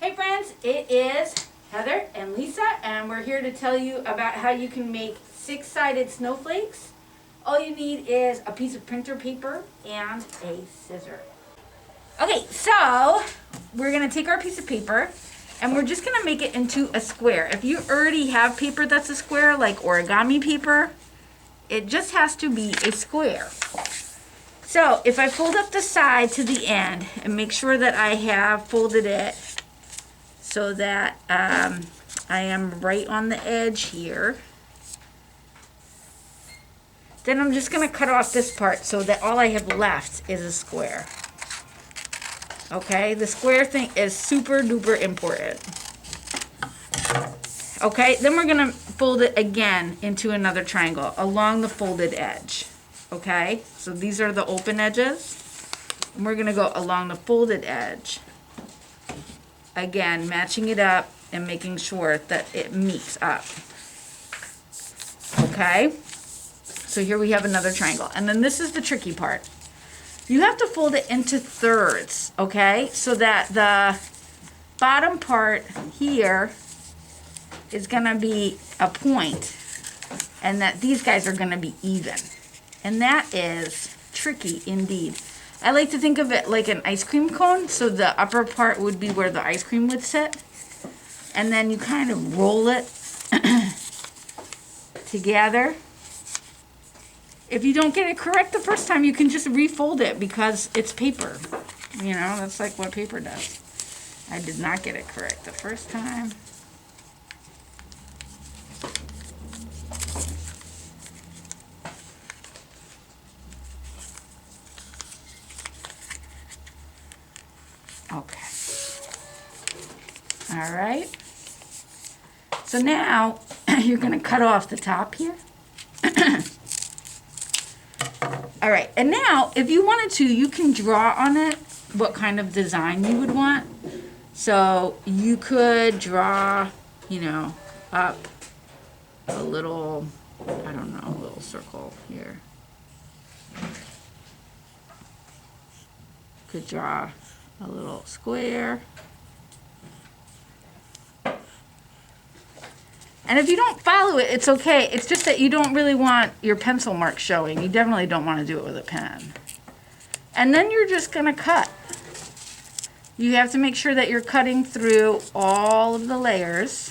Hey friends, it is Heather and Lisa, and we're here to tell you about how you can make six-sided snowflakes. All you need is a piece of printer paper and a scissor. Okay, so we're going to take our piece of paper and we're just going to make it into a square. If you already have paper that's a square, like origami paper, it just has to be a square. So if I fold up the side to the end and make sure that I have folded it so that I am right on the edge here, then I'm just going to cut off this part so that all I have left is a square. Okay, the square thing is super duper important. Okay, then we're going to fold it again into another triangle along the folded edge. Okay, so these are the open edges, and we're going to go along the folded edge. Again, matching it up and making sure that it meets up. Okay, so here we have another triangle, and then this is the tricky part. You have to fold it into thirds, okay, so that the bottom part here is going to be a point, and that these guys are going to be even. And that is tricky indeed. I like to think of it like an ice cream cone, so the upper part would be where the ice cream would sit, and then you kind of roll it together. If you don't get it correct the first time, you can just refold it because it's paper. You know, that's like what paper does. I did not get it correct the first time. Okay. All right. So now you're going to cut off the top here. All right. And now if you wanted to, you can draw on it what kind of design you would want. So you could draw, you know, up a little, I don't know, a little circle here. Could draw a little square. And if you don't follow it, it's okay. It's just that you don't really want your pencil mark showing. You definitely don't want to do it with a pen. And then you're just going to cut. You have to make sure that you're cutting through all of the layers.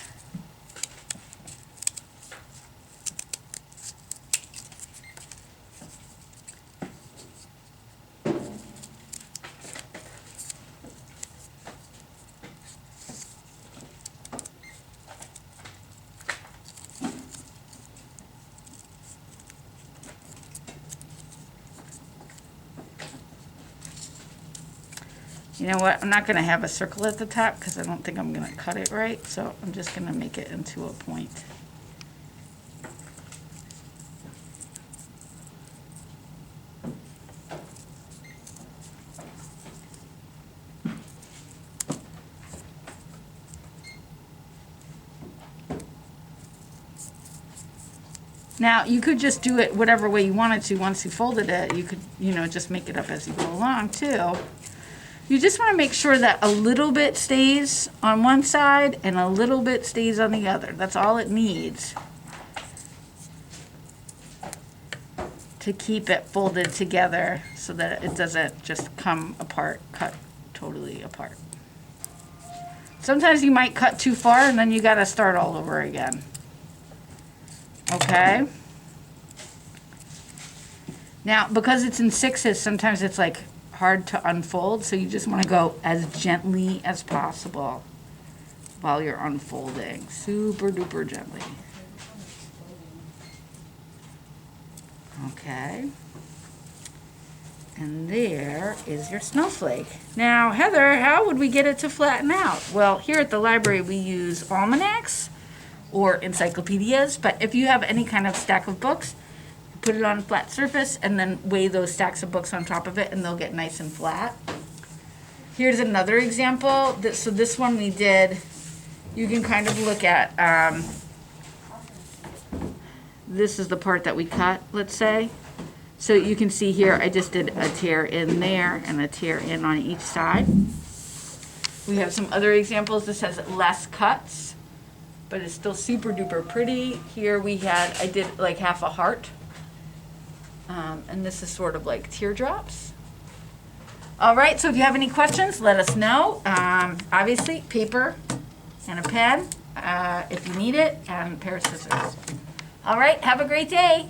You know what, I'm not going to have a circle at the top because I don't think I'm going to cut it right, so I'm just going to make it into a point. Now, you could just do it whatever way you wanted to once you folded it. You could, you know, just make it up as you go along, too. You just want to make sure that a little bit stays on one side and a little bit stays on the other. That's all it needs to keep it folded together so that it doesn't just come apart, cut totally apart. Sometimes you might cut too far and then you got to start all over again. Okay? Now, because it's in sixes, sometimes it's like hard to unfold, so you just want to go as gently as possible while you're unfolding. Super duper gently. Okay. And there is your snowflake. Now, Heather, how would we get it to flatten out? Well, here at the library we use almanacs or encyclopedias, but if you have any kind of stack of books, put it on a flat surface and then weigh those stacks of books on top of it and they'll get nice and flat. Here's another example. So this one we did, you can kind of look at, this is the part that we cut, let's say. So you can see here I just did a tear in there and a tear in on each side. We have some other examples. This has less cuts, but it's still super duper pretty. Here I did like half a heart. And this is sort of like teardrops. All right, so if you have any questions, let us know. Obviously, paper and a pen if you need it, and a pair of scissors. All right, have a great day.